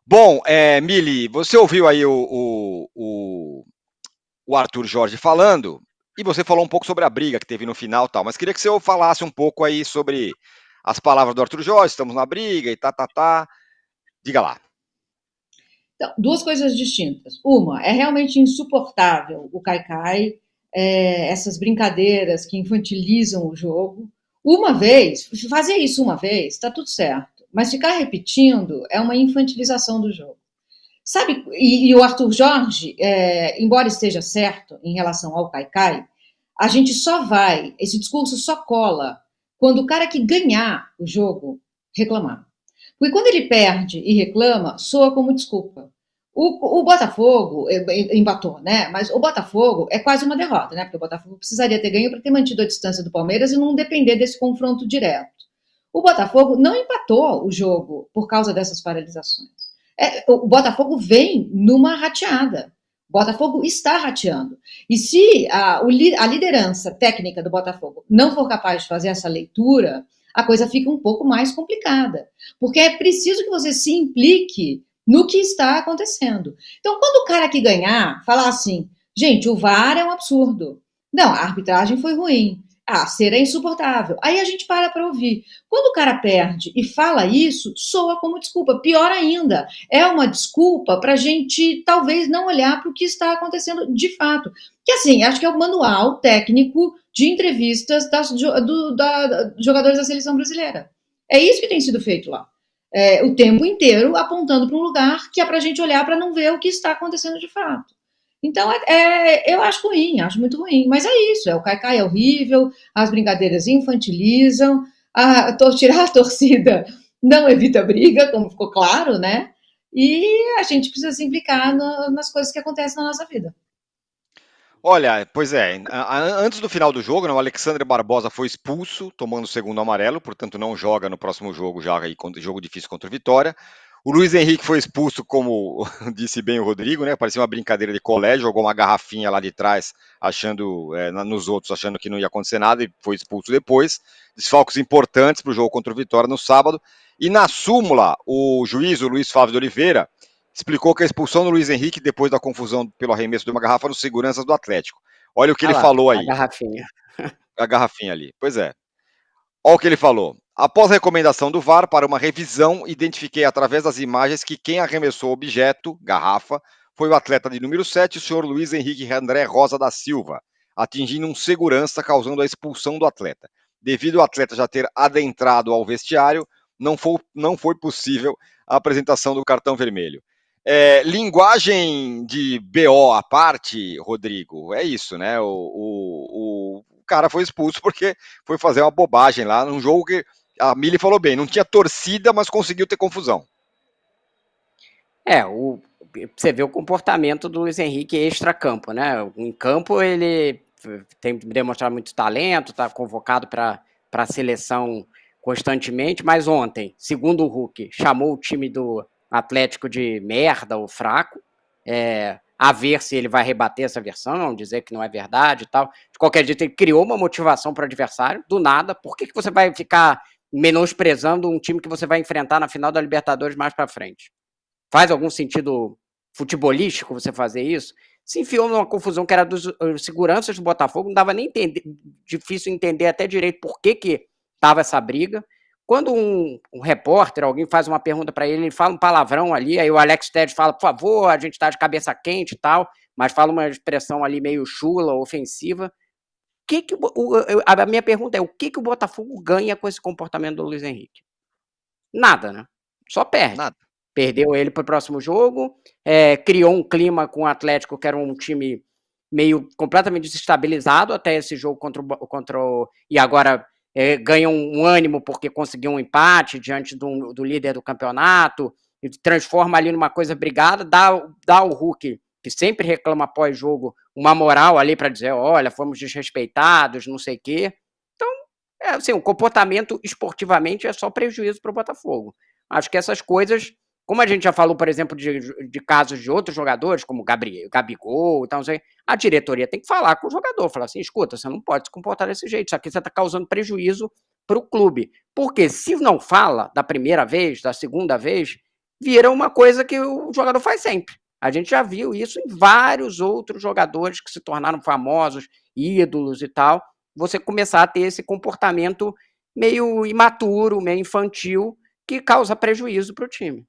Bom, Mili, você ouviu aí o Arthur Jorge falando, e você falou um pouco sobre a briga que teve no final e tal, mas queria que você falasse um pouco aí sobre as palavras do Arthur Jorge, estamos na briga e tá. Diga lá. Então, duas coisas distintas. Uma, é realmente insuportável o Caicai, essas brincadeiras que infantilizam o jogo. Uma vez, fazer isso uma vez, está tudo certo. Mas ficar repetindo é uma infantilização do jogo. Sabe, e o Arthur Jorge, embora esteja certo em relação ao Caicai, a gente só vai, esse discurso só cola quando o cara que ganhar o jogo reclamar. Porque quando ele perde e reclama, soa como desculpa. O Botafogo empatou, né? Mas o Botafogo é quase uma derrota, né? Porque o Botafogo precisaria ter ganho para ter mantido a distância do Palmeiras e não depender desse confronto direto. O Botafogo não empatou o jogo por causa dessas paralisações. O Botafogo vem numa rateada. O Botafogo está rateando. E se a liderança técnica do Botafogo não for capaz de fazer essa leitura, a coisa fica um pouco mais complicada. Porque é preciso que você se implique no que está acontecendo. Então, quando o cara que ganhar falar assim, gente, o VAR é um absurdo. Não, a arbitragem foi ruim. A cera é insuportável. Aí a gente para ouvir. Quando o cara perde e fala isso, soa como desculpa. Pior ainda, é uma desculpa para a gente talvez não olhar para o que está acontecendo de fato. Que assim, acho que é o manual técnico de entrevistas dos jogadores da seleção brasileira. É isso que tem sido feito lá. O tempo inteiro apontando para um lugar que é para a gente olhar para não ver o que está acontecendo de fato. Então, eu acho ruim, acho muito ruim. Mas é isso, o Caicai é horrível, as brincadeiras infantilizam, tirar a torcida não evita briga, como ficou claro, né? E a gente precisa se implicar nas coisas que acontecem na nossa vida. Olha, pois é, antes do final do jogo, né, o Alexandre Barbosa foi expulso, tomando o segundo amarelo, portanto não joga no próximo jogo, já aí, jogo difícil contra o Vitória. O Luiz Henrique foi expulso, como disse bem o Rodrigo, né? Parecia uma brincadeira de colégio, jogou uma garrafinha lá de trás, achando nos outros, achando que não ia acontecer nada, e foi expulso depois. Desfalques importantes para o jogo contra o Vitória no sábado. E na súmula, o juiz, o Luiz Flávio de Oliveira, explicou que a expulsão do Luiz Henrique depois da confusão pelo arremesso de uma garrafa nos seguranças do Atlético. Olha o que Ah ele lá, falou a aí, garrafinha. a garrafinha ali. Pois é. Olha o que ele falou. Após a recomendação do VAR para uma revisão, identifiquei através das imagens que quem arremessou o objeto, garrafa, foi o atleta de número 7, o senhor Luiz Henrique André Rosa da Silva, atingindo um segurança, causando a expulsão do atleta. Devido ao atleta já ter adentrado ao vestiário, não foi possível a apresentação do cartão vermelho. Linguagem de BO à parte, Rodrigo, é isso, né? O cara foi expulso porque foi fazer uma bobagem lá num jogo que a Mili falou bem, não tinha torcida, mas conseguiu ter confusão. Você vê o comportamento do Luiz Henrique extra-campo, né? Em campo ele tem demonstrado muito talento, está convocado para a seleção constantemente, mas ontem, segundo o Hulk, chamou o time do Atlético de merda ou fraco, a ver se ele vai rebater essa versão, dizer que não é verdade e tal. De qualquer jeito, ele criou uma motivação para o adversário, do nada. Por que você vai ficar menosprezando um time que você vai enfrentar na final da Libertadores mais para frente? Faz algum sentido futebolístico você fazer isso? Se enfiou numa confusão que era dos seguranças do Botafogo, não dava nem entender, difícil entender até direito por que estava essa briga. Quando um repórter, alguém faz uma pergunta para ele fala um palavrão ali, aí o Alex Telles fala, por favor, a gente está de cabeça quente e tal, mas fala uma expressão ali meio chula, ofensiva. A minha pergunta é, o que o Botafogo ganha com esse comportamento do Luiz Henrique? Nada, né? Só perde. Nada. Perdeu ele para o próximo jogo, criou um clima com o Atlético que era um time meio completamente desestabilizado até esse jogo e agora ganha um ânimo porque conseguiu um empate diante do líder do campeonato, e transforma ali numa coisa brigada, dá ao Hulk, que sempre reclama pós-jogo, uma moral ali para dizer, olha, fomos desrespeitados, não sei o quê. Então, assim, o comportamento esportivamente é só prejuízo para o Botafogo. Acho que essas coisas, como a gente já falou, por exemplo, de casos de outros jogadores, como Gabigol, então, a diretoria tem que falar com o jogador, falar assim, escuta, você não pode se comportar desse jeito, isso aqui você está causando prejuízo para o clube. Porque se não fala da primeira vez, da segunda vez, vira uma coisa que o jogador faz sempre. A gente já viu isso em vários outros jogadores que se tornaram famosos, ídolos e tal. Você começar a ter esse comportamento meio imaturo, meio infantil, que causa prejuízo para o time.